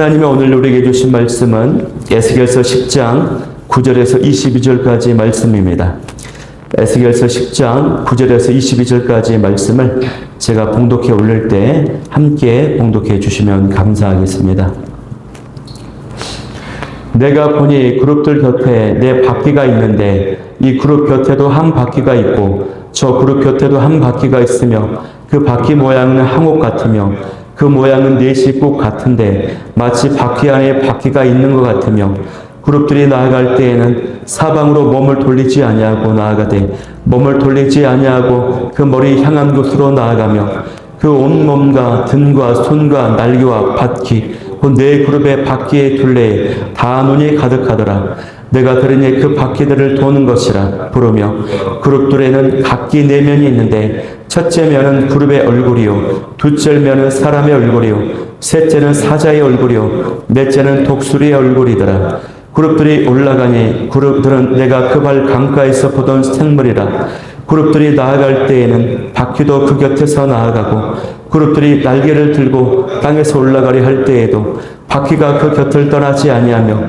하나님이 오늘 우리에게 주신 말씀은 에스겔서 10장 9절에서 22절까지의 말씀입니다. 에스겔서 10장 9절에서 22절까지의 말씀을 제가 봉독해 올릴 때 함께 봉독해 주시면 감사하겠습니다. 내가 보니 그룹들 곁에 네 바퀴가 있는데 이 그룹 곁에도 한 바퀴가 있고 저 그룹 곁에도 한 바퀴가 있으며 그 바퀴 모양은 항옥 같으며 그 모양은 넷이 꼭 같은데 마치 바퀴 안에 바퀴가 있는 것 같으며 그룹들이 나아갈 때에는 사방으로 몸을 돌리지 아니하고 나아가되 몸을 돌리지 아니하고 그 머리 향한 곳으로 나아가며 그 온몸과 등과 손과 날개와 바퀴 그 네 그룹의 바퀴의 둘레에 다 눈이 가득하더라. 내가 들으니 그 바퀴들을 도는 것이라 부르며 그룹들에는 각기 네 면이 있는데 첫째 면은 그룹의 얼굴이요 둘째 면은 사람의 얼굴이요 셋째는 사자의 얼굴이요 넷째는 독수리의 얼굴이더라. 그룹들이 올라가니 그룹들은 내가 그 발 강가에서 보던 생물이라. 그룹들이 나아갈 때에는 바퀴도 그 곁에서 나아가고 그룹들이 날개를 들고 땅에서 올라가려 할 때에도 바퀴가 그 곁을 떠나지 아니하며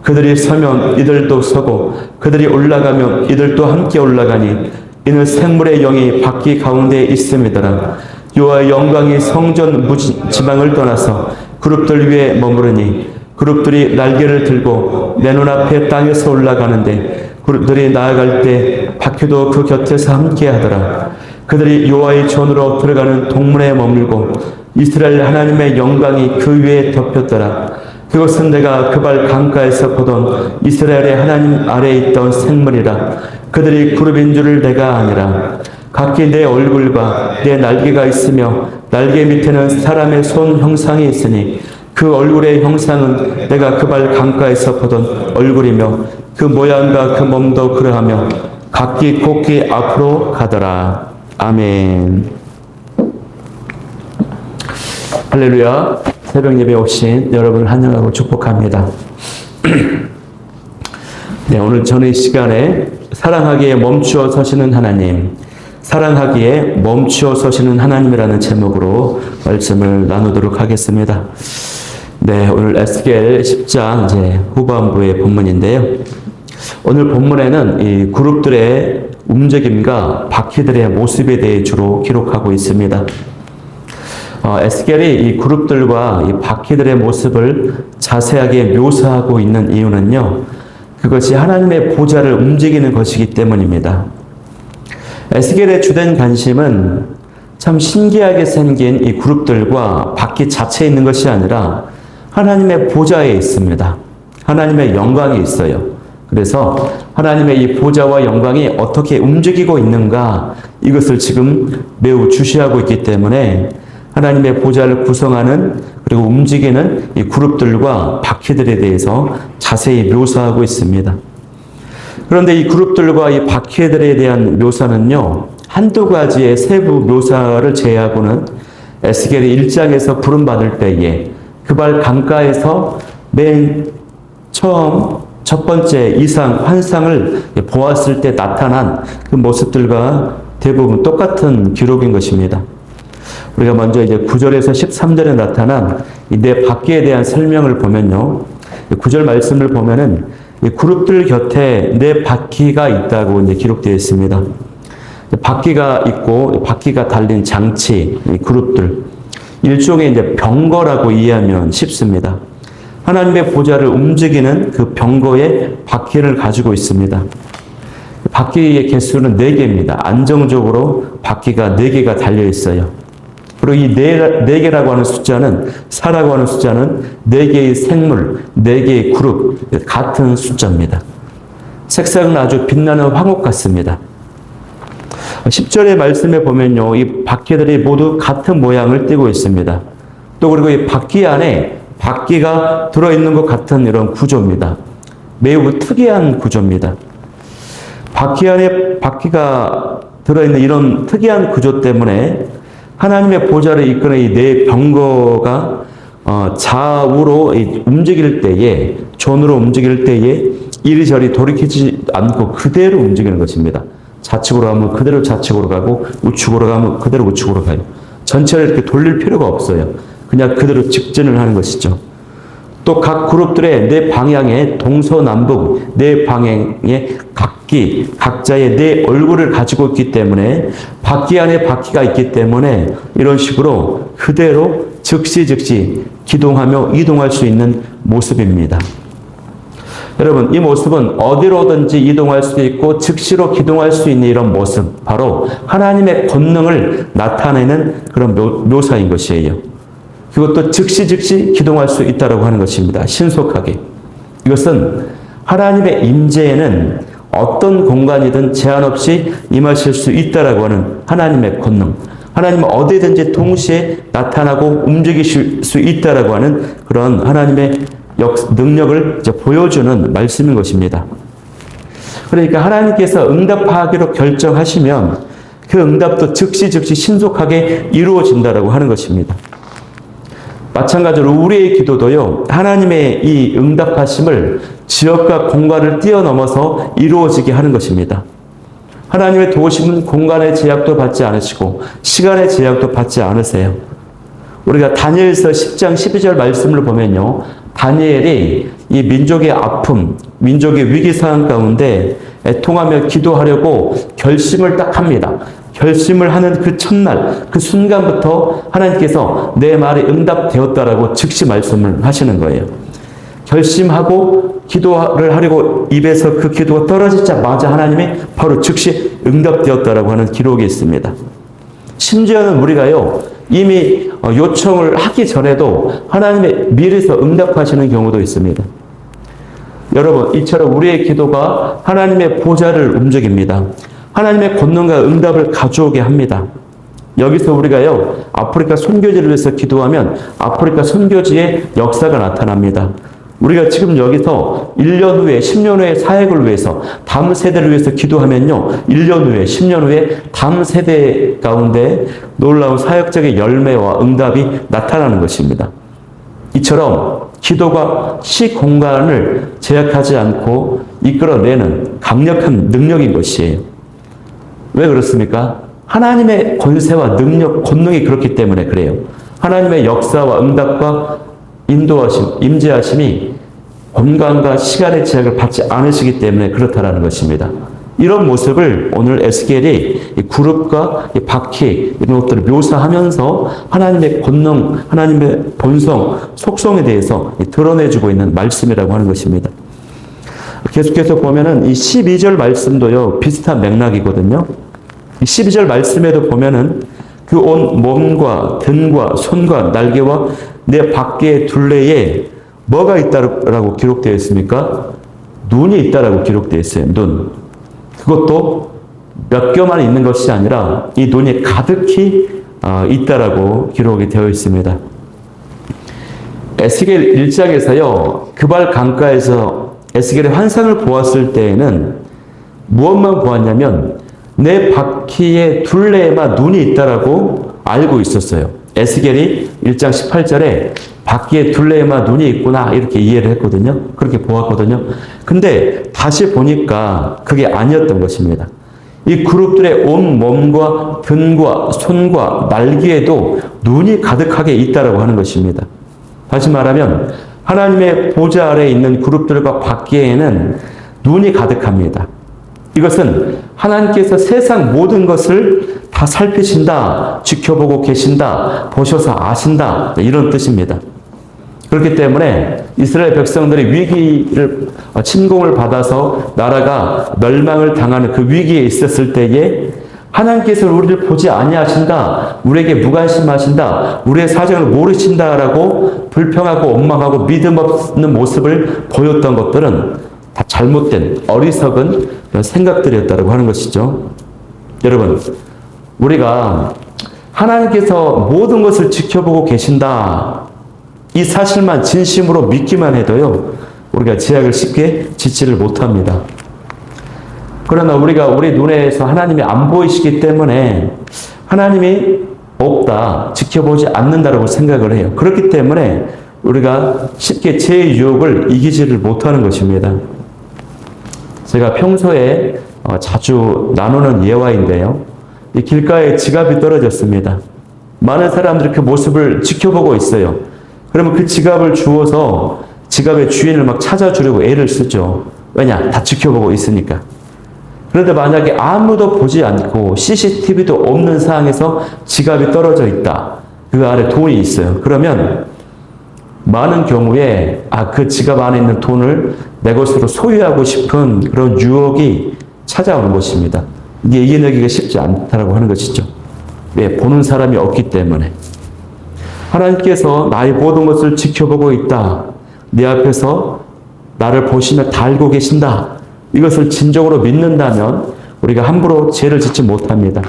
그들이 서면 이들도 서고 그들이 올라가면 이들도 함께 올라가니 이는 생물의 영이 바퀴 가운데에 있음이더라. 여호와의 영광이 성전 지방을 떠나서 그룹들 위에 머무르니 그룹들이 날개를 들고 내 눈앞에 땅에서 올라가는데 그룹들이 나아갈 때 바퀴도 그 곁에서 함께 하더라. 그들이 여호와의 전으로 들어가는 동문에 머물고 이스라엘 하나님의 영광이 그 위에 덮였더라. 그것은 내가 그 발 강가에서 보던 이스라엘의 하나님 아래에 있던 생물이라. 그들이 그룹인 줄을 내가 아니라. 각기 내 얼굴과 내 날개가 있으며 날개 밑에는 사람의 손 형상이 있으니 그 얼굴의 형상은 내가 그 발 강가에서 보던 얼굴이며 그 모양과 그 몸도 그러하며 각기 곡기 앞으로 가더라. 아멘. 할렐루야. 새벽 예배 오신 여러분을 환영하고 축복합니다. 네, 오늘 저는 이 시간에 사랑하기에 멈추어 서시는 하나님, 사랑하기에 멈추어 서시는 하나님이라는 제목으로 말씀을 나누도록 하겠습니다. 네, 오늘 에스겔 10장 이제 후반부의 본문인데요. 오늘 본문에는 이 그룹들의 움직임과 바퀴들의 모습에 대해 주로 기록하고 있습니다. 에스겔이 이 그룹들과 이 바퀴들의 모습을 자세하게 묘사하고 있는 이유는요, 그것이 하나님의 보좌를 움직이는 것이기 때문입니다. 에스겔의 주된 관심은 참 신기하게 생긴 이 그룹들과 바퀴 자체에 있는 것이 아니라 하나님의 보좌에 있습니다. 하나님의 영광이 있어요. 그래서 하나님의 이 보좌와 영광이 어떻게 움직이고 있는가, 이것을 지금 매우 주시하고 있기 때문에 하나님의 보좌를 구성하는 그리고 움직이는 이 그룹들과 바퀴들에 대해서 자세히 묘사하고 있습니다. 그런데 이 그룹들과 이 바퀴들에 대한 묘사는요, 한두 가지의 세부 묘사를 제외하고는 에스겔이 1장에서 부름받을 때에 그 발 강가에서 맨 처음 첫 번째 이상 환상을 보았을 때 나타난 그 모습들과 대부분 똑같은 기록인 것입니다. 우리가 먼저 이제 9절에서 13절에 나타난 이 네 바퀴에 대한 설명을 보면요, 9절 말씀을 보면은 이 그룹들 곁에 네 바퀴가 있다고 이제 기록되어 있습니다. 바퀴가 있고 바퀴가 달린 장치, 이 그룹들, 일종의 이제 병거라고 이해하면 쉽습니다. 하나님의 보좌를 움직이는 그 병거에 바퀴를 가지고 있습니다. 바퀴의 개수는 4개입니다. 안정적으로 바퀴가 4개가 달려 있어요. 그리고 이 4개라고 하는 숫자는, 4라고 하는 숫자는 4개의 생물, 4개의 그룹, 같은 숫자입니다. 색상은 아주 빛나는 황옥 같습니다. 10절의 말씀에 보면요, 이 바퀴들이 모두 같은 모양을 띠고 있습니다. 또 그리고 이 바퀴 안에 바퀴가 들어있는 것 같은 이런 구조입니다. 매우 특이한 구조입니다. 바퀴 안에 바퀴가 들어있는 이런 특이한 구조 때문에 하나님의 보좌를 이끄는 이 네 병거가 좌우로 움직일 때에, 존으로 움직일 때에 이리저리 돌이키지 않고 그대로 움직이는 것입니다. 좌측으로 가면 그대로 좌측으로 가고 우측으로 가면 그대로 우측으로 가요. 전체를 이렇게 돌릴 필요가 없어요. 그냥 그대로 직진을 하는 것이죠. 또 각 그룹들의 네 방향에 동서남북 네 방향에 각자의 네 얼굴을 가지고 있기 때문에 바퀴 안에 바퀴가 있기 때문에 이런 식으로 그대로 즉시 기동하며 이동할 수 있는 모습입니다. 여러분, 이 모습은 어디로든지 이동할 수 있고 즉시로 기동할 수 있는 이런 모습, 바로 하나님의 권능을 나타내는 그런 묘사인 것이에요. 그것도 즉시 기동할 수 있다고 하는 것입니다. 신속하게. 이것은 하나님의 임재에는 어떤 공간이든 제한 없이 임하실 수 있다라고 하는 하나님의 권능. 하나님은 어디든지 동시에 나타나고 움직이실 수 있다라고 하는 그런 하나님의 능력을 이제 보여주는 말씀인 것입니다. 그러니까 하나님께서 응답하기로 결정하시면 그 응답도 즉시 신속하게 이루어진다라고 하는 것입니다. 마찬가지로 우리의 기도도요, 하나님의 이 응답하심을 지역과 공간을 뛰어넘어서 이루어지게 하는 것입니다. 하나님의 도우심은 공간의 제약도 받지 않으시고 시간의 제약도 받지 않으세요. 우리가 다니엘서 10장 12절 말씀을 보면요, 다니엘이 이 민족의 아픔, 민족의 위기 상황 가운데 애통하며 기도하려고 결심을 딱 합니다. 결심을 하는 그 첫날, 그 순간부터 하나님께서 내 말이 응답되었다라고 즉시 말씀을 하시는 거예요. 결심하고 기도를 하려고 입에서 그 기도가 떨어지자마자 하나님이 바로 즉시 응답되었다라고 하는 기록이 있습니다. 심지어는 우리가요, 이미 요청을 하기 전에도 하나님의 미리서 응답하시는 경우도 있습니다. 여러분, 이처럼 우리의 기도가 하나님의 보좌를 움직입니다. 하나님의 권능과 응답을 가져오게 합니다. 여기서 우리가요, 아프리카 선교지를 위해서 기도하면 아프리카 선교지의 역사가 나타납니다. 우리가 지금 여기서 1년 후에, 10년 후에 사역을 위해서, 다음 세대를 위해서 기도하면요, 1년 후에, 10년 후에 다음 세대 가운데 놀라운 사역적인 열매와 응답이 나타나는 것입니다. 이처럼 기도가 시공간을 제약하지 않고 이끌어내는 강력한 능력인 것이에요. 왜 그렇습니까? 하나님의 권세와 능력, 권능이 그렇기 때문에 그래요. 하나님의 역사와 응답과 인도하심, 임재하심이 공간과 시간의 제약을 받지 않으시기 때문에 그렇다라는 것입니다. 이런 모습을 오늘 에스겔이 이 그룹과 이 바퀴 이런 것들을 묘사하면서 하나님의 권능, 하나님의 본성, 속성에 대해서 드러내주고 있는 말씀이라고 하는 것입니다. 계속해서 보면은 이 12절 말씀도요, 비슷한 맥락이거든요. 이 12절 말씀에도 보면은 그 온 몸과 등과 손과 날개와 내 밖의 둘레에 뭐가 있다라고 기록되어 있습니까? 눈이 있다라고 기록되어 있어요. 눈. 그것도 몇 겹만 있는 것이 아니라 이 눈이 가득히 있다라고 기록이 되어 있습니다. 에스겔 1장에서요, 그발 강가에서 에스겔의 환상을 보았을 때에는 무엇만 보았냐면 내 바퀴의 둘레에만 눈이 있다라고 알고 있었어요. 에스겔이 1장 18절에 바퀴의 둘레에만 눈이 있구나 이렇게 이해를 했거든요. 그렇게 보았거든요. 근데 다시 보니까 그게 아니었던 것입니다. 이 그룹들의 온 몸과 등과 손과 날개에도 눈이 가득하게 있다라고 하는 것입니다. 다시 말하면 하나님의 보좌 아래에 있는 그룹들과 바퀴에는 눈이 가득합니다. 이것은 하나님께서 세상 모든 것을 다 살피신다, 지켜보고 계신다, 보셔서 아신다, 이런 뜻입니다. 그렇기 때문에 이스라엘 백성들이 위기를, 침공을 받아서 나라가 멸망을 당하는 그 위기에 있었을 때에 하나님께서 우리를 보지 아니하신다, 우리에게 무관심하신다, 우리의 사정을 모르신다라고 불평하고 원망하고 믿음 없는 모습을 보였던 것들은 다 잘못된 어리석은 그런 생각들이었다고 하는 것이죠. 여러분, 우리가 하나님께서 모든 것을 지켜보고 계신다, 이 사실만 진심으로 믿기만 해도요, 우리가 제약을 쉽게 짓지를 못합니다. 그러나 우리가 우리 눈에서 하나님이 안 보이시기 때문에 하나님이 없다, 지켜보지 않는다라고 생각을 해요. 그렇기 때문에 우리가 쉽게 죄의 유혹을 이기지를 못하는 것입니다. 제가 평소에 자주 나누는 예화인데요. 이 길가에 지갑이 떨어졌습니다. 많은 사람들이 그 모습을 지켜보고 있어요. 그러면 그 지갑을 주워서 지갑의 주인을 막 찾아주려고 애를 쓰죠. 왜냐? 다 지켜보고 있으니까. 그런데 만약에 아무도 보지 않고 CCTV도 없는 상황에서 지갑이 떨어져 있다. 그 아래 돈이 있어요. 그러면 많은 경우에 그 지갑 안에 있는 돈을 내 것으로 소유하고 싶은 그런 유혹이 찾아오는 것입니다. 이게 이겨내기가 쉽지 않다고 하는 것이죠. 왜? 보는 사람이 없기 때문에. 하나님께서 나의 모든 것을 지켜보고 있다. 내 앞에서 나를 보시며 다 알고 계신다. 이것을 진정으로 믿는다면 우리가 함부로 죄를 짓지 못합니다.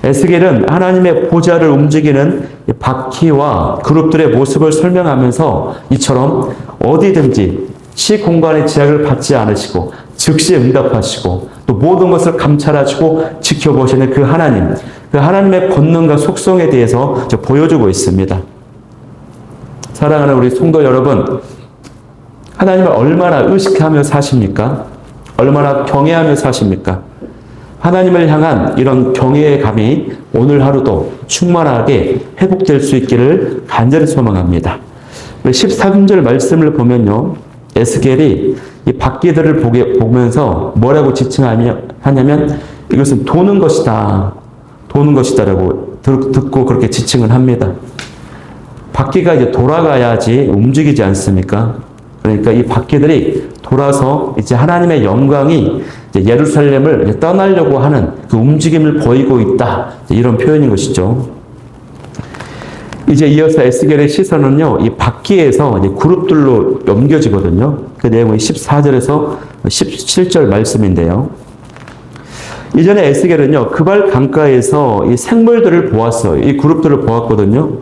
에스겔은 하나님의 보좌를 움직이는 바퀴와 그룹들의 모습을 설명하면서 이처럼 어디든지 시공간의 제약을 받지 않으시고 즉시 응답하시고 또 모든 것을 감찰하시고 지켜보시는 그 하나님, 그 하나님의 권능과 속성에 대해서 보여주고 있습니다. 사랑하는 우리 성도 여러분, 하나님을 얼마나 의식하며 사십니까? 얼마나 경외하며 사십니까? 하나님을 향한 이런 경외의 감이 오늘 하루도 충만하게 회복될 수 있기를 간절히 소망합니다. 13절 말씀을 보면요. 에스겔이 이 바퀴들을 보면서 뭐라고 지칭하냐면 이것은 도는 것이다. 도는 것이다라고 듣고 그렇게 지칭을 합니다. 바퀴가 이제 돌아가야지 움직이지 않습니까? 그러니까 이 바퀴들이 돌아서 이제 하나님의 영광이 이제 예루살렘을 떠나려고 하는 그 움직임을 보이고 있다. 이런 표현인 것이죠. 이제 이어서 에스겔의 시선은요, 이 바퀴에서 이제 그룹들로 옮겨지거든요. 그 내용은 14절에서 17절 말씀인데요. 이전에 에스겔은요, 그발 강가에서 이 생물들을 보았어요. 이 그룹들을 보았거든요.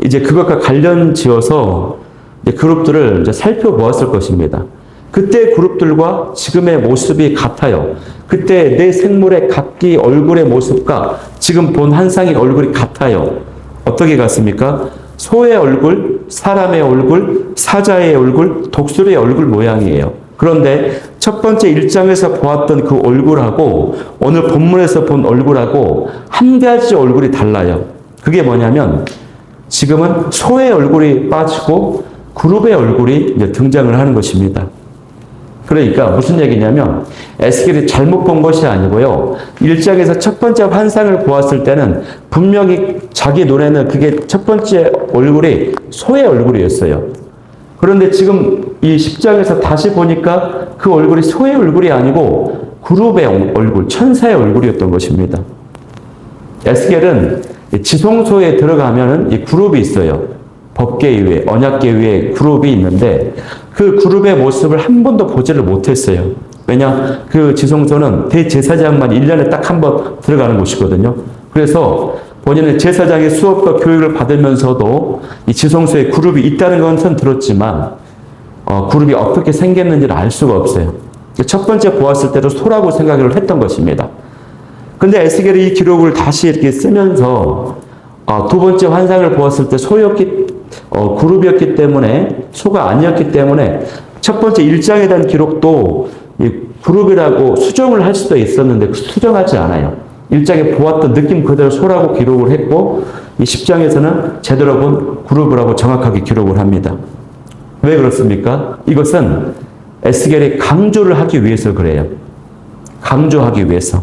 이제 그것과 관련 지어서 그룹들을 이제 살펴보았을 것입니다. 그때 그룹들과 지금의 모습이 같아요. 그때 내 생물의 각기 얼굴의 모습과 지금 본 한상의 얼굴이 같아요. 어떻게 같습니까? 소의 얼굴, 사람의 얼굴, 사자의 얼굴, 독수리의 얼굴 모양이에요. 그런데 첫 번째 1장에서 보았던 그 얼굴하고 오늘 본문에서 본 얼굴하고 한 가지 얼굴이 달라요. 그게 뭐냐면 지금은 소의 얼굴이 빠지고 그룹의 얼굴이 이제 등장을 하는 것입니다. 그러니까 무슨 얘기냐면 에스겔이 잘못 본 것이 아니고요. 1장에서 첫 번째 환상을 보았을 때는 분명히 자기 눈에는 그게 첫 번째 얼굴이 소의 얼굴이었어요. 그런데 지금 이 10장에서 다시 보니까 그 얼굴이 소의 얼굴이 아니고 그룹의 얼굴, 천사의 얼굴이었던 것입니다. 에스겔은 지성소에 들어가면은 이 그룹이 있어요. 법계의회, 언약계의회 그룹이 있는데 그 그룹의 모습을 한 번도 보지를 못했어요. 왜냐? 그 지성소는 대제사장만 1년에 딱 한 번 들어가는 곳이거든요. 그래서 본인은 제사장의 수업과 교육을 받으면서도 이 지성소에 그룹이 있다는 것은 들었지만 그룹이 어떻게 생겼는지를 알 수가 없어요. 첫 번째 보았을 때도 소라고 생각을 했던 것입니다. 근데 에스겔이 이 기록을 다시 이렇게 쓰면서 두 번째 환상을 보았을 때 그룹이었기 때문에 소가 아니었기 때문에 첫 번째 1장에 대한 기록도 그룹이라고 수정을 할 수도 있었는데 수정하지 않아요. 1장에 보았던 느낌 그대로 소라고 기록을 했고 이 10장에서는 제대로 본 그룹이라고 정확하게 기록을 합니다. 왜 그렇습니까? 이것은 에스겔이 강조를 하기 위해서 그래요. 강조하기 위해서.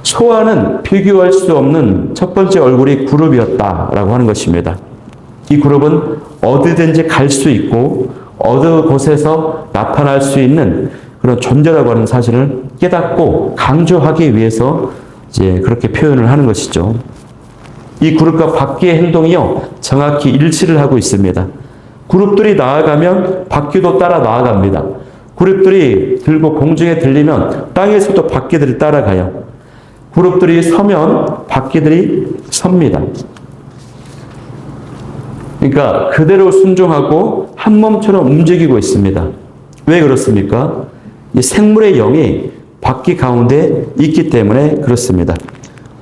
소와는 비교할 수 없는 첫 번째 얼굴이 그룹이었다라고 하는 것입니다. 이 그룹은 어디든지 갈 수 있고 어느 곳에서 나타날 수 있는 그런 존재라고 하는 사실을 깨닫고 강조하기 위해서 이제 그렇게 표현을 하는 것이죠. 이 그룹과 바퀴의 행동이요 정확히 일치를 하고 있습니다. 그룹들이 나아가면 바퀴도 따라 나아갑니다. 그룹들이 들고 공중에 들리면 땅에서도 바퀴들이 따라가요. 그룹들이 서면 바퀴들이 섭니다. 그러니까 그대로 순종하고 한 몸처럼 움직이고 있습니다. 왜 그렇습니까? 이 생물의 영이 바퀴 가운데 있기 때문에 그렇습니다.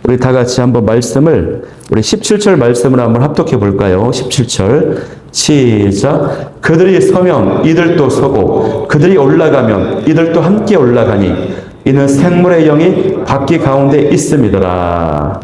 우리 다 같이 한번 말씀을 우리 17절 말씀을 한번 합독해 볼까요? 17절 시작. 그들이 서면 이들도 서고 그들이 올라가면 이들도 함께 올라가니 이는 생물의 영이 바퀴 가운데 있음이더라.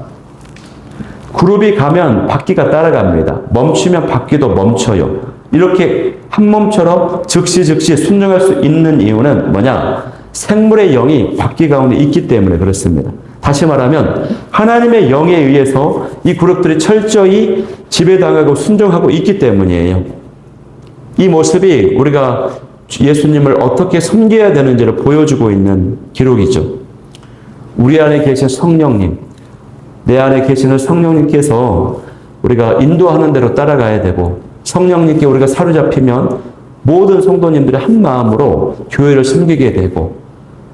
그룹이 가면 바퀴가 따라갑니다. 멈추면 바퀴도 멈춰요. 이렇게 한 몸처럼 즉시 순종할 수 있는 이유는 뭐냐? 생물의 영이 바퀴 가운데 있기 때문에 그렇습니다. 다시 말하면 하나님의 영에 의해서 이 그룹들이 철저히 지배당하고 순종하고 있기 때문이에요. 이 모습이 우리가 예수님을 어떻게 섬겨야 되는지를 보여주고 있는 기록이죠. 우리 안에 계신 성령님, 내 안에 계시는 성령님께서 우리가 인도하는 대로 따라가야 되고, 성령님께 우리가 사로잡히면 모든 성도님들이 한 마음으로 교회를 섬기게 되고,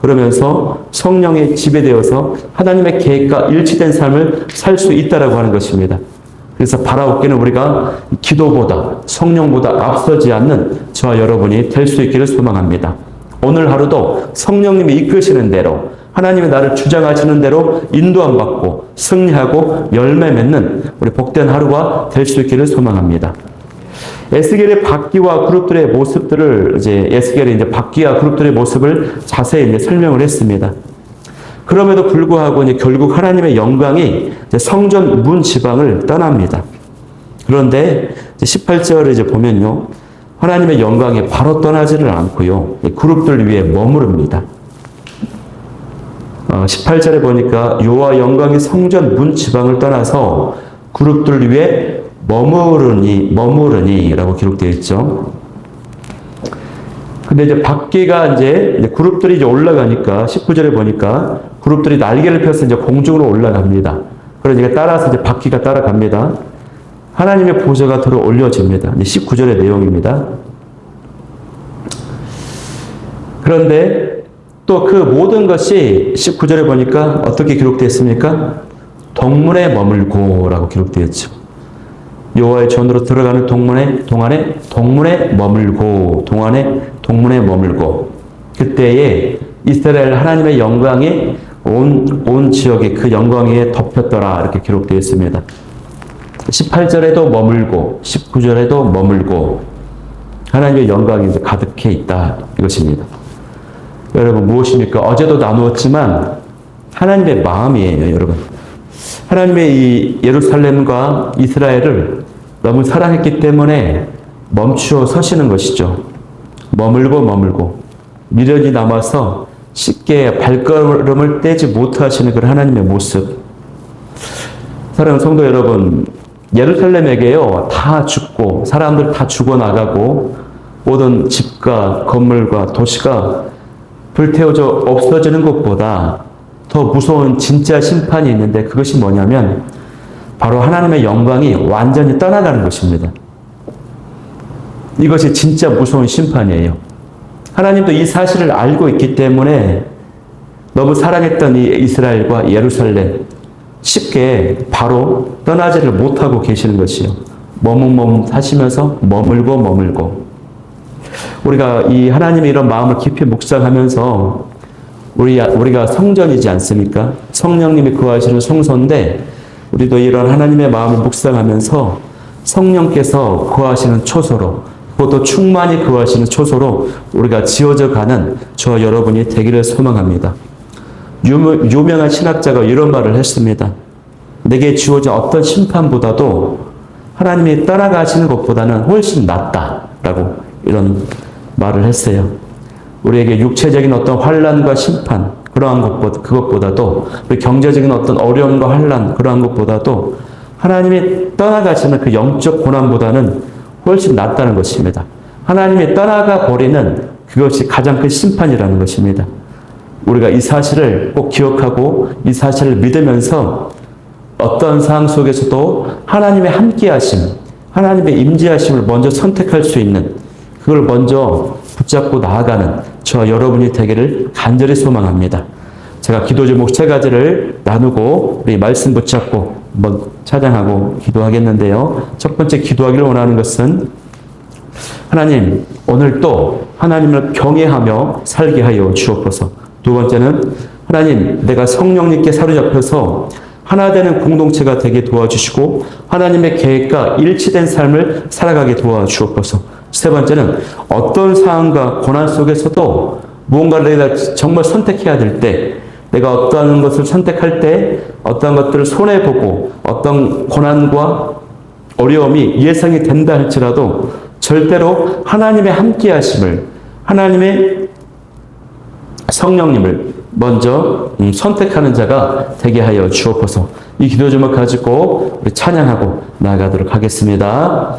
그러면서 성령에 지배되어서 하나님의 계획과 일치된 삶을 살 수 있다라고 하는 것입니다. 그래서 바라옵기는 우리가 기도보다 성령보다 앞서지 않는 저와 여러분이 될 수 있기를 소망합니다. 오늘 하루도 성령님이 이끄시는 대로, 하나님이 나를 주장하시는 대로 인도함 받고 승리하고 열매 맺는 우리 복된 하루가 될 수 있기를 소망합니다. 에스겔의 바퀴와 그룹들의 모습들을 에스겔의 바퀴와 그룹들의 모습을 자세히 설명을 했습니다. 그럼에도 불구하고 결국 하나님의 영광이 성전 문 지방을 떠납니다. 그런데 18절을 보면요, 하나님의 영광이 바로 떠나지를 않고요, 그룹들 위에 머무릅니다. 18절에 보니까 여호와 영광이 성전 문 지방을 떠나서 그룹들 위에 머무르니라고 기록되어 있죠. 근데 바퀴가 그룹들이 올라가니까 19절에 보니까 그룹들이 날개를 펴서 공중으로 올라갑니다. 그러니까 따라서 바퀴가 따라갑니다. 하나님의 보좌가 들어 올려집니다. 19절의 내용입니다. 그런데 또 그 모든 것이 19절에 보니까 어떻게 기록되어 있습니까? 동문에 머물고라고 기록되어 있죠. 여호와의 전으로 들어가는 동안에 동문에 머물고 그때에 이스라엘 하나님의 영광이 온 지역에 그 영광에 덮였더라 이렇게 기록되어 있습니다. 18절에도 머물고 19절에도 머물고 하나님의 영광이 가득해 있다 이것입니다. 여러분 무엇입니까? 어제도 나누었지만 하나님의 마음이에요, 여러분. 하나님의 이 예루살렘과 이스라엘을 너무 사랑했기 때문에 멈추어 서시는 것이죠. 머물고 미련이 남아서 쉽게 발걸음을 떼지 못하시는 그런 하나님의 모습. 사랑하는 성도 여러분, 예루살렘에게요 다 죽고 사람들 다 죽어나가고 모든 집과 건물과 도시가 불태워져 없어지는 것보다 더 무서운 진짜 심판이 있는데 그것이 뭐냐면 바로 하나님의 영광이 완전히 떠나가는 것입니다. 이것이 진짜 무서운 심판이에요. 하나님도 이 사실을 알고 있기 때문에 너무 사랑했던 이 이스라엘과 예루살렘 쉽게 바로 떠나지를 못하고 계시는 것이요. 머뭇머뭇 하시면서 머물고 우리가 이 하나님의 이런 마음을 깊이 묵상하면서 우리가 성전이지 않습니까? 성령님이 거하시는 성소인데 우리도 이런 하나님의 마음을 묵상하면서 성령께서 거하시는 초소로 그것도 충만히 거하시는 초소로 우리가 지어져 가는 저와 여러분이 되기를 소망합니다. 유명한 신학자가 이런 말을 했습니다. 내게 주어진 어떤 심판보다도 하나님이 떠나가시는 것보다는 훨씬 낫다라고 이런 말을 했어요. 우리에게 육체적인 어떤 환난과 심판 그것보다도 우리 경제적인 어떤 어려움과 환난 그러한 것보다도 하나님이 떠나가시는 그 영적 고난보다는 훨씬 낫다는 것입니다. 하나님이 떠나가 버리는 그것이 가장 큰 심판이라는 것입니다. 우리가 이 사실을 꼭 기억하고 이 사실을 믿으면서 어떤 상황 속에서도 하나님의 함께하심, 하나님의 임재하심을 먼저 선택할 수 있는 그걸 먼저 붙잡고 나아가는 저와 여러분이 되기를 간절히 소망합니다. 제가 기도 제목 3가지를 나누고 우리 말씀 붙잡고 한번 찬양하고 기도하겠는데요. 첫 번째 기도하기를 원하는 것은 하나님 오늘 또 하나님을 경외하며 살게 하여 주옵소서. 두 번째는 하나님 내가 성령님께 사로잡혀서 하나 되는 공동체가 되게 도와주시고 하나님의 계획과 일치된 삶을 살아가게 도와주옵소서. 세 번째는 어떤 상황과 고난 속에서도 무언가를 내가 정말 선택해야 될 때 내가 어떠한 것을 선택할 때 어떤 것들을 손해보고 어떤 고난과 어려움이 예상이 된다 할지라도 절대로 하나님의 함께 하심을, 하나님의 성령님을 먼저 선택하는 자가 되게 하여 주옵소서. 이 기도 제목 가지고 우리 찬양하고 나아가도록 하겠습니다.